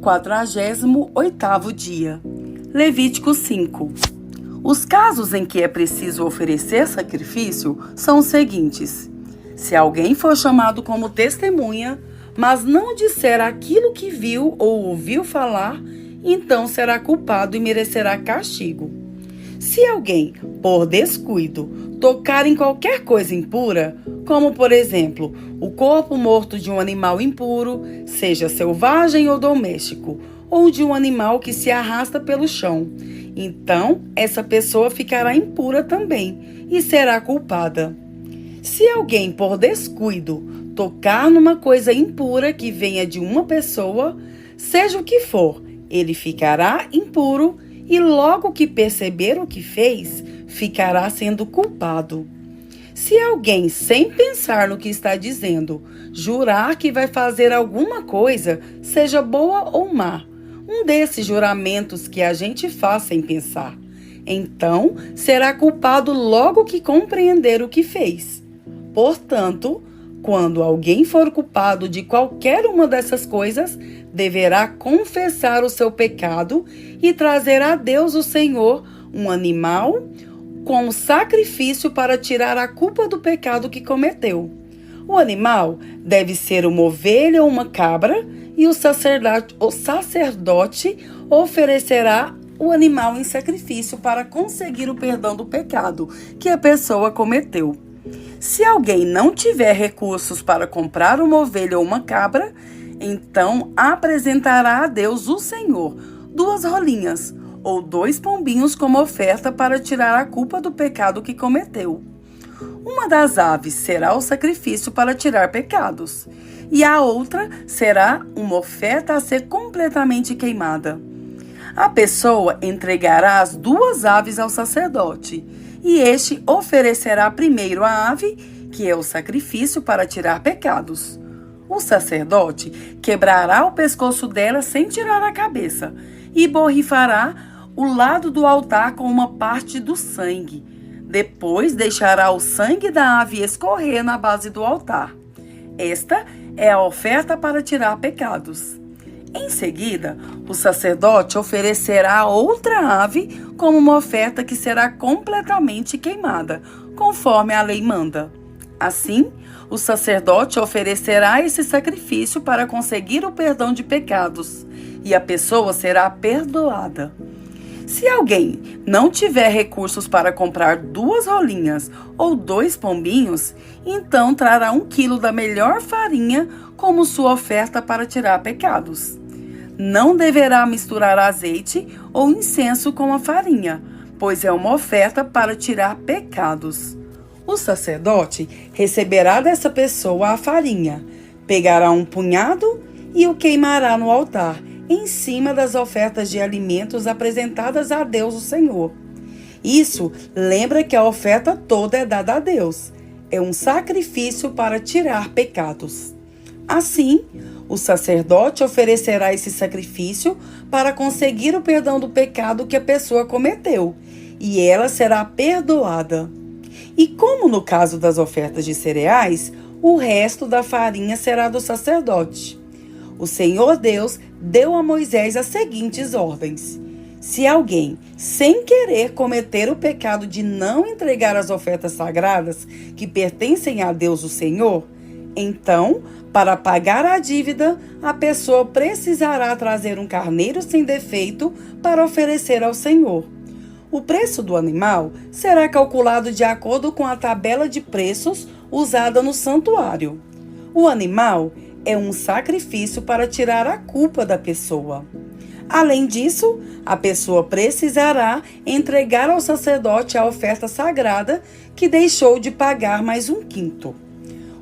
48º dia. Levítico 5. Os casos em que é preciso oferecer sacrifício são os seguintes: se alguém for chamado como testemunha, mas não disser aquilo que viu ou ouviu falar, então será culpado e merecerá castigo. Se alguém, por descuido, tocar em qualquer coisa impura, como por exemplo, o corpo morto de um animal impuro, seja selvagem ou doméstico, ou de um animal que se arrasta pelo chão, então essa pessoa ficará impura também e será culpada. Se alguém, por descuido, tocar numa coisa impura que venha de uma pessoa, seja o que for, ele ficará impuro e logo que perceber o que fez, ficará sendo culpado. Se alguém, sem pensar no que está dizendo, jurar que vai fazer alguma coisa, seja boa ou má, um desses juramentos que a gente faz sem pensar, então será culpado logo que compreender o que fez. Portanto, quando alguém for culpado de qualquer uma dessas coisas, deverá confessar o seu pecado e trazer a Deus o Senhor um animal como sacrifício para tirar a culpa do pecado que cometeu. O animal deve ser uma ovelha ou uma cabra e o sacerdote oferecerá o animal em sacrifício para conseguir o perdão do pecado que a pessoa cometeu. Se alguém não tiver recursos para comprar uma ovelha ou uma cabra, então apresentará a Deus o Senhor 2 rolinhas ou 2 pombinhos como oferta para tirar a culpa do pecado que cometeu. Uma das aves será o sacrifício para tirar pecados, e a outra será uma oferta a ser completamente queimada. A pessoa entregará as 2 aves ao sacerdote, e este oferecerá primeiro a ave, que é o sacrifício para tirar pecados. O sacerdote quebrará o pescoço dela sem tirar a cabeça e borrifará o lado do altar com uma parte do sangue. Depois deixará o sangue da ave escorrer na base do altar. Esta é a oferta para tirar pecados. Em seguida, o sacerdote oferecerá outra ave como uma oferta que será completamente queimada, conforme a lei manda. Assim, o sacerdote oferecerá esse sacrifício para conseguir o perdão de pecados, e a pessoa será perdoada. Se alguém não tiver recursos para comprar 2 rolinhas ou 2 pombinhos, então trará 1 quilo da melhor farinha como sua oferta para tirar pecados. Não deverá misturar azeite ou incenso com a farinha, pois é uma oferta para tirar pecados. O sacerdote receberá dessa pessoa a farinha, pegará um punhado e o queimará no altar, em cima das ofertas de alimentos apresentadas a Deus o Senhor. Isso lembra que a oferta toda é dada a Deus. É um sacrifício para tirar pecados. Assim, o sacerdote oferecerá esse sacrifício para conseguir o perdão do pecado que a pessoa cometeu, e ela será perdoada. E como no caso das ofertas de cereais, o resto da farinha será do sacerdote. O Senhor Deus deu a Moisés as seguintes ordens: se alguém, sem querer, cometer o pecado de não entregar as ofertas sagradas que pertencem a Deus o Senhor, então, para pagar a dívida, a pessoa precisará trazer um carneiro sem defeito para oferecer ao Senhor. O preço do animal será calculado de acordo com a tabela de preços usada no santuário. O animal é um sacrifício para tirar a culpa da pessoa. Além disso, a pessoa precisará entregar ao sacerdote a oferta sagrada que deixou de pagar mais 1/5.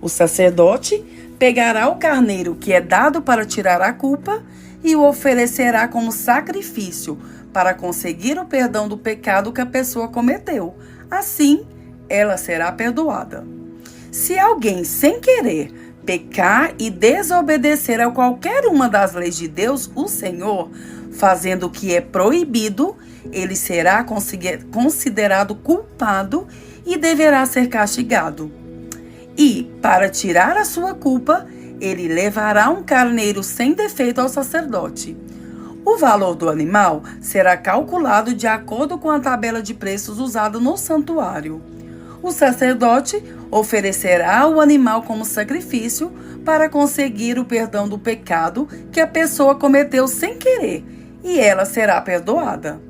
O sacerdote pegará o carneiro que é dado para tirar a culpa e o oferecerá como sacrifício para conseguir o perdão do pecado que a pessoa cometeu. Assim, ela será perdoada. Se alguém, sem querer, pecar e desobedecer a qualquer uma das leis de Deus, o Senhor, fazendo o que é proibido, ele será considerado culpado e deverá ser castigado. E, para tirar a sua culpa, ele levará um carneiro sem defeito ao sacerdote. O valor do animal será calculado de acordo com a tabela de preços usada no santuário. O sacerdote oferecerá o animal como sacrifício para conseguir o perdão do pecado que a pessoa cometeu sem querer, e ela será perdoada.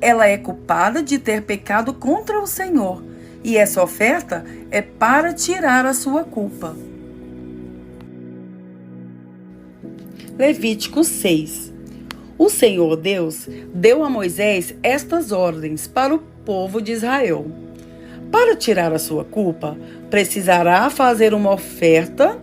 Ela é culpada de ter pecado contra o Senhor, e essa oferta é para tirar a sua culpa. Levítico 6. O Senhor Deus deu a Moisés estas ordens para o povo de Israel. Para tirar a sua culpa, precisará fazer uma oferta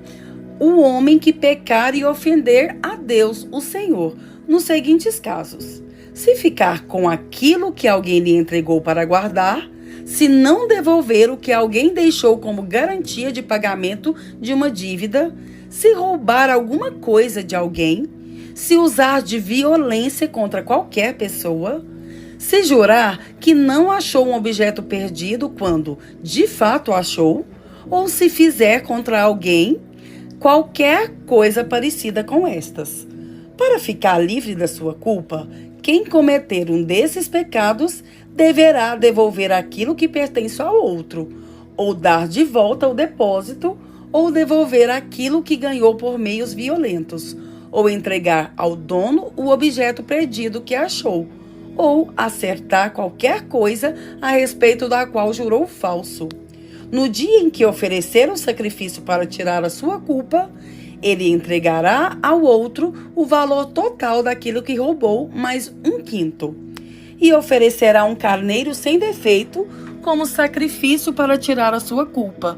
o homem que pecar e ofender a Deus, o Senhor, nos seguintes casos: se ficar com aquilo que alguém lhe entregou para guardar, se não devolver o que alguém deixou como garantia de pagamento de uma dívida, se roubar alguma coisa de alguém, se usar de violência contra qualquer pessoa, se jurar que não achou um objeto perdido quando de fato achou, ou se fizer contra alguém qualquer coisa parecida com estas. Para ficar livre da sua culpa, quem cometer um desses pecados deverá devolver aquilo que pertence ao outro, ou dar de volta o depósito, ou devolver aquilo que ganhou por meios violentos, ou entregar ao dono o objeto perdido que achou, ou acertar qualquer coisa a respeito da qual jurou falso. No dia em que oferecer o sacrifício para tirar a sua culpa, ele entregará ao outro o valor total daquilo que roubou, mais 1/5, e oferecerá um carneiro sem defeito como sacrifício para tirar a sua culpa.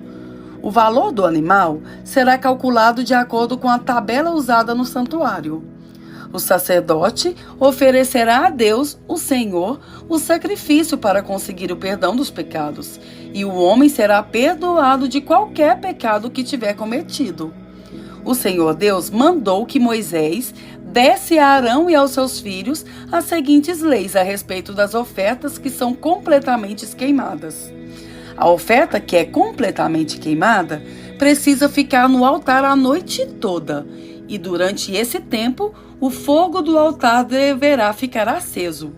O valor do animal será calculado de acordo com a tabela usada no santuário. O sacerdote oferecerá a Deus, o Senhor, o sacrifício para conseguir o perdão dos pecados, e o homem será perdoado de qualquer pecado que tiver cometido. O Senhor Deus mandou que Moisés desse a Arão e aos seus filhos as seguintes leis a respeito das ofertas que são completamente queimadas. A oferta que é completamente queimada precisa ficar no altar a noite toda, e durante esse tempo o fogo do altar deverá ficar aceso.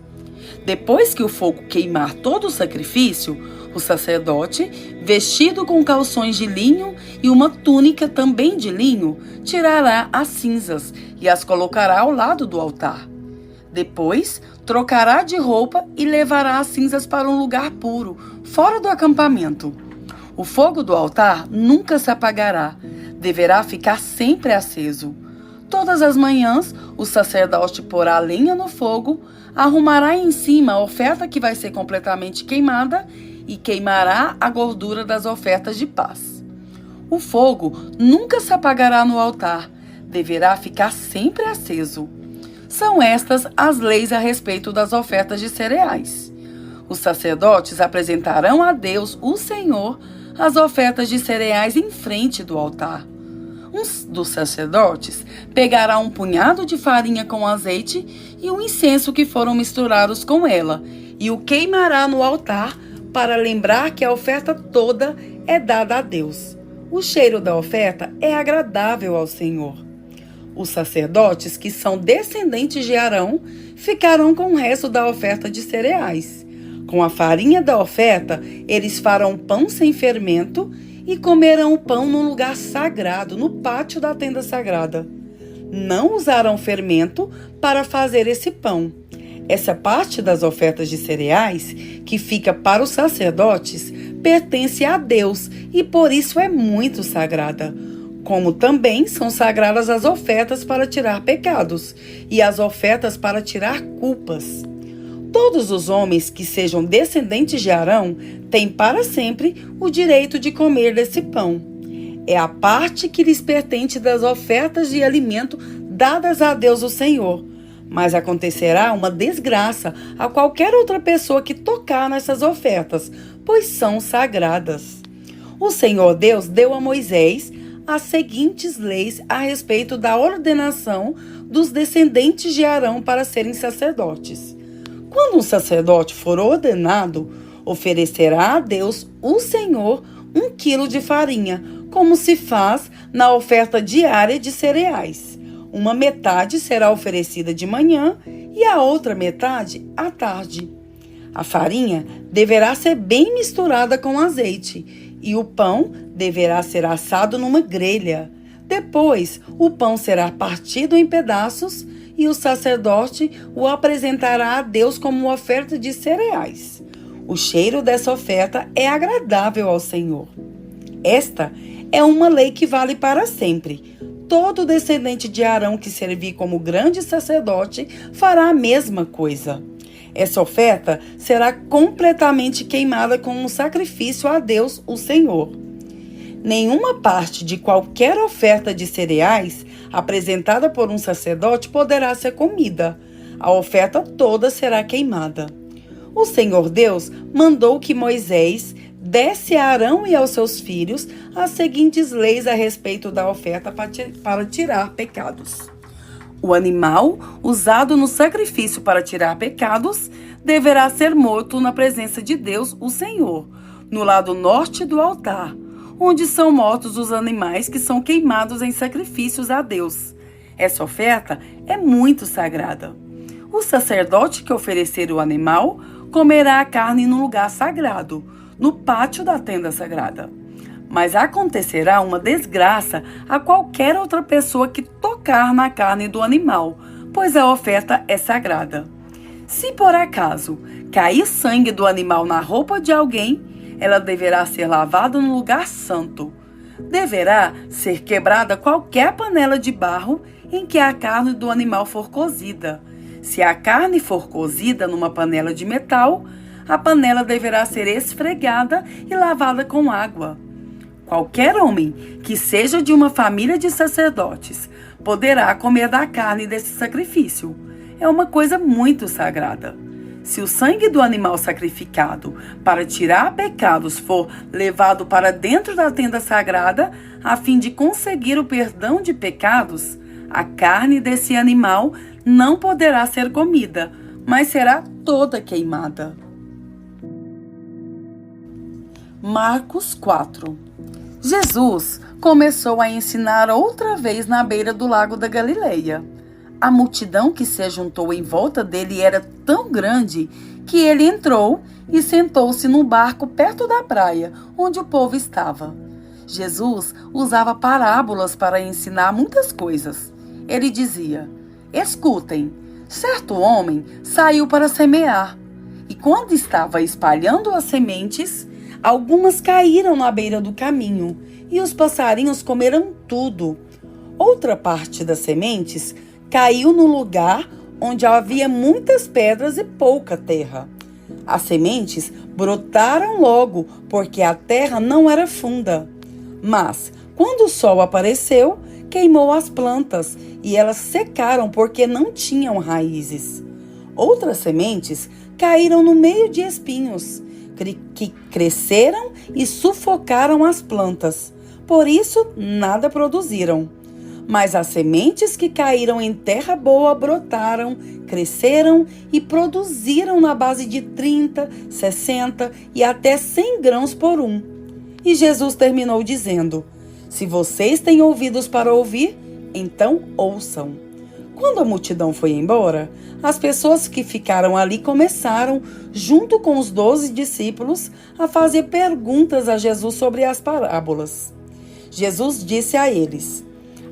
Depois que o fogo queimar todo o sacrifício, o sacerdote, vestido com calções de linho e uma túnica também de linho, tirará as cinzas e as colocará ao lado do altar. Depois, trocará de roupa e levará as cinzas para um lugar puro, fora do acampamento. O fogo do altar nunca se apagará, deverá ficar sempre aceso. Todas as manhãs, o sacerdote porá lenha no fogo, arrumará em cima a oferta que vai ser completamente queimada e queimará a gordura das ofertas de paz. O fogo nunca se apagará no altar, deverá ficar sempre aceso. São estas as leis a respeito das ofertas de cereais. Os sacerdotes apresentarão a Deus, o Senhor, as ofertas de cereais em frente do altar. Um dos sacerdotes pegará um punhado de farinha com azeite e o incenso que foram misturados com ela, e o queimará no altar para lembrar que a oferta toda é dada a Deus. O cheiro da oferta é agradável ao Senhor. Os sacerdotes, que são descendentes de Arão, ficarão com o resto da oferta de cereais. Com a farinha da oferta, eles farão pão sem fermento e comerão o pão num lugar sagrado, no pátio da tenda sagrada. Não usarão fermento para fazer esse pão. Essa parte das ofertas de cereais, que fica para os sacerdotes, pertence a Deus e por isso é muito sagrada. Como também são sagradas as ofertas para tirar pecados e as ofertas para tirar culpas. Todos os homens que sejam descendentes de Arão têm para sempre o direito de comer desse pão. É a parte que lhes pertence das ofertas de alimento dadas a Deus o Senhor. Mas acontecerá uma desgraça a qualquer outra pessoa que tocar nessas ofertas, pois são sagradas. O Senhor Deus deu a Moisés as seguintes leis a respeito da ordenação dos descendentes de Arão para serem sacerdotes. Quando um sacerdote for ordenado, oferecerá a Deus, o Senhor, 1 quilo de farinha, como se faz na oferta diária de cereais. Uma metade será oferecida de manhã e a outra metade à tarde. A farinha deverá ser bem misturada com azeite e o pão deverá ser assado numa grelha. Depois, o pão será partido em pedaços e o sacerdote o apresentará a Deus como oferta de cereais. O cheiro dessa oferta é agradável ao Senhor. Esta é uma lei que vale para sempre. Todo descendente de Arão que servir como grande sacerdote fará a mesma coisa. Essa oferta será completamente queimada como um sacrifício a Deus, o Senhor. Nenhuma parte de qualquer oferta de cereais apresentada por um sacerdote poderá ser comida. A oferta toda será queimada. O Senhor Deus mandou que Moisés desse a Arão e aos seus filhos as seguintes leis a respeito da oferta para tirar pecados. O animal usado no sacrifício para tirar pecados deverá ser morto na presença de Deus, o Senhor, no lado norte do altar, onde são mortos os animais que são queimados em sacrifícios a Deus. Essa oferta é muito sagrada. O sacerdote que oferecer o animal comerá a carne no lugar sagrado, no pátio da tenda sagrada. Mas acontecerá uma desgraça a qualquer outra pessoa que tocar na carne do animal, pois a oferta é sagrada. Se por acaso cair sangue do animal na roupa de alguém, ela deverá ser lavada no lugar santo. Deverá ser quebrada qualquer panela de barro em que a carne do animal for cozida. Se a carne for cozida numa panela de metal, a panela deverá ser esfregada e lavada com água. Qualquer homem que seja de uma família de sacerdotes poderá comer da carne desse sacrifício. É uma coisa muito sagrada. Se o sangue do animal sacrificado para tirar pecados for levado para dentro da tenda sagrada, a fim de conseguir o perdão de pecados, a carne desse animal não poderá ser comida, mas será toda queimada. Marcos 4. Jesus começou a ensinar outra vez na beira do lago da Galileia. A multidão que se ajuntou em volta dele era tão grande que ele entrou e sentou-se num barco perto da praia, onde o povo estava. Jesus usava parábolas para ensinar muitas coisas. Ele dizia: escutem, certo homem saiu para semear, e quando estava espalhando as sementes, algumas caíram na beira do caminho, e os passarinhos comeram tudo. Outra parte das sementes caiu no lugar onde havia muitas pedras e pouca terra. As sementes brotaram logo, porque a terra não era funda. Mas, quando o sol apareceu, queimou as plantas, e elas secaram porque não tinham raízes. Outras sementes caíram no meio de espinhos, que cresceram e sufocaram as plantas. Por isso, nada produziram. Mas as sementes que caíram em terra boa brotaram, cresceram e produziram na base de 30, 60 e até 100 grãos por um. E Jesus terminou dizendo: se vocês têm ouvidos para ouvir, então ouçam. Quando a multidão foi embora, as pessoas que ficaram ali começaram, junto com os 12 discípulos, a fazer perguntas a Jesus sobre as parábolas. Jesus disse a eles: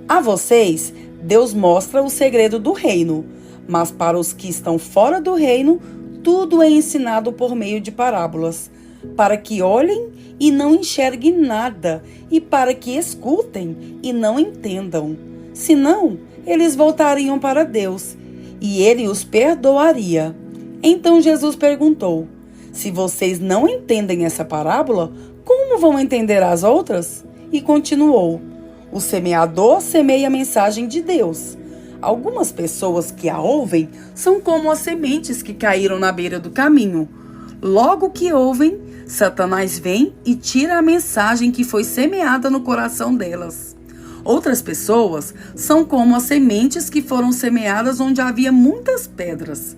a vocês, Deus mostra o segredo do reino, mas para os que estão fora do reino, tudo é ensinado por meio de parábolas, para que olhem e não enxerguem nada, e para que escutem e não entendam. Senão, eles voltariam para Deus, e Ele os perdoaria. Então Jesus perguntou: se vocês não entendem essa parábola, como vão entender as outras? E continuou: o semeador semeia a mensagem de Deus. Algumas pessoas que a ouvem são como as sementes que caíram na beira do caminho. Logo que ouvem, Satanás vem e tira a mensagem que foi semeada no coração delas. Outras pessoas são como as sementes que foram semeadas onde havia muitas pedras.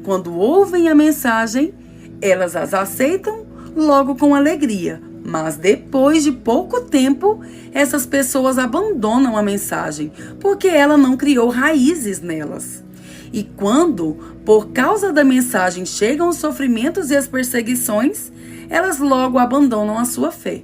Quando ouvem a mensagem, elas as aceitam logo com alegria, Mas depois de pouco tempo, essas pessoas abandonam a mensagem, porque ela não criou raízes nelas. E quando, por causa da mensagem, chegam os sofrimentos e as perseguições, elas logo abandonam a sua fé.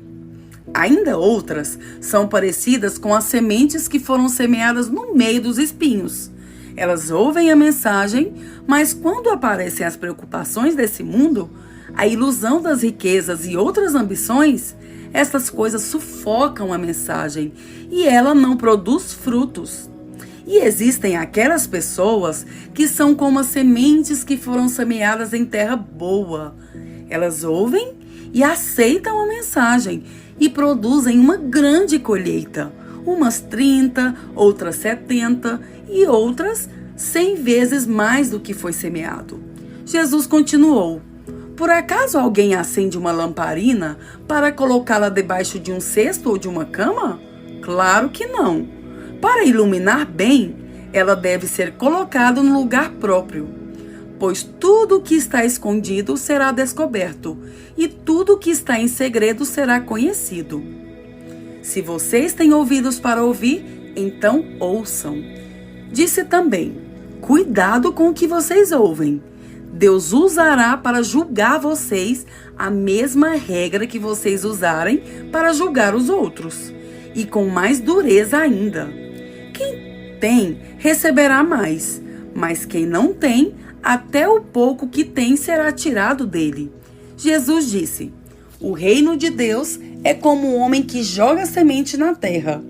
Ainda outras são parecidas com as sementes que foram semeadas no meio dos espinhos. Elas ouvem a mensagem, mas quando aparecem as preocupações desse mundo, a ilusão das riquezas e outras ambições, essas coisas sufocam a mensagem e ela não produz frutos. E existem aquelas pessoas que são como as sementes que foram semeadas em terra boa. Elas ouvem e aceitam a mensagem e produzem uma grande colheita. Umas 30, outras 70 e outras 100 vezes mais do que foi semeado. Jesus continuou: por acaso alguém acende uma lamparina para colocá-la debaixo de um cesto ou de uma cama? Claro que não. Para iluminar bem, ela deve ser colocada no lugar próprio, pois tudo o que está escondido será descoberto, e tudo o que está em segredo será conhecido. Se vocês têm ouvidos para ouvir, então ouçam. Disse também: cuidado com o que vocês ouvem. Deus usará para julgar vocês a mesma regra que vocês usarem para julgar os outros, e com mais dureza ainda. Quem tem, receberá mais, mas quem não tem, até o pouco que tem será tirado dele. Jesus disse: o reino de Deus é como um homem que joga semente na terra.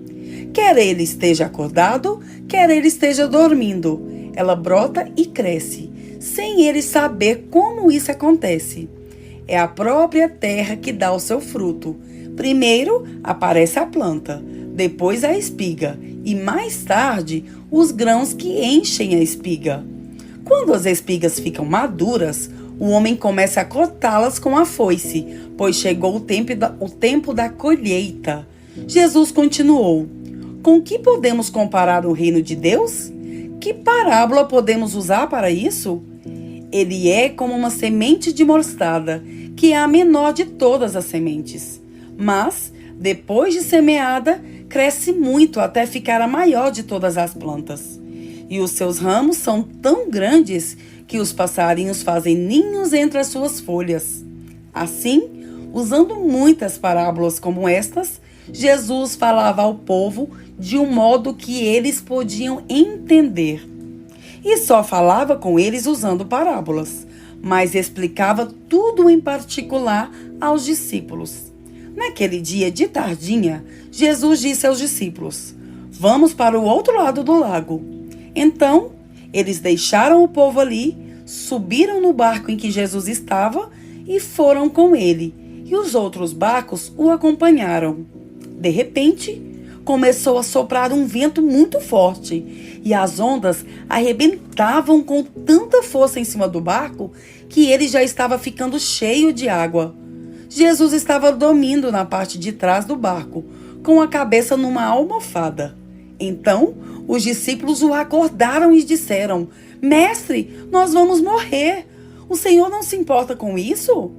Quer ele esteja acordado, quer ele esteja dormindo, ela brota e cresce, sem ele saber como isso acontece. É a própria terra que dá o seu fruto. Primeiro aparece a planta, depois a espiga e mais tarde os grãos que enchem a espiga. Quando as espigas ficam maduras, o homem começa a cortá-las com a foice, pois chegou o tempo da colheita. Jesus continuou: com que podemos comparar o reino de Deus? Que parábola podemos usar para isso? Ele é como uma semente de mostarda, que é a menor de todas as sementes. Mas, depois de semeada, cresce muito até ficar a maior de todas as plantas. E os seus ramos são tão grandes que os passarinhos fazem ninhos entre as suas folhas. Assim, usando muitas parábolas como estas, Jesus falava ao povo de um modo que eles podiam entender. E só falava com eles usando parábolas, mas explicava tudo em particular aos discípulos. Naquele dia de tardinha, Jesus disse aos discípulos: vamos para o outro lado do lago. Então, eles deixaram o povo ali, subiram no barco em que Jesus estava e foram com ele, e os outros barcos o acompanharam. De repente, começou a soprar um vento muito forte, e as ondas arrebentavam com tanta força em cima do barco que ele já estava ficando cheio de água. Jesus estava dormindo na parte de trás do barco, com a cabeça numa almofada. Então, os discípulos o acordaram e disseram: Mestre, nós vamos morrer. O Senhor não se importa com isso?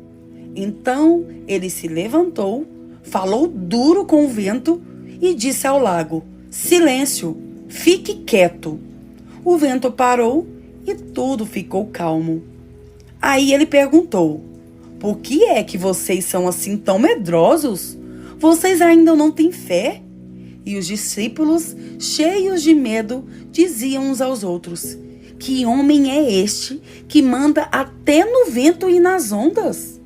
Então, ele se levantou, falou duro com o vento e disse ao lago: silêncio, fique quieto. O vento parou e tudo ficou calmo. Aí ele perguntou: por que é que vocês são assim tão medrosos? Vocês ainda não têm fé? E os discípulos, cheios de medo, diziam uns aos outros: que homem é este que manda até no vento e nas ondas?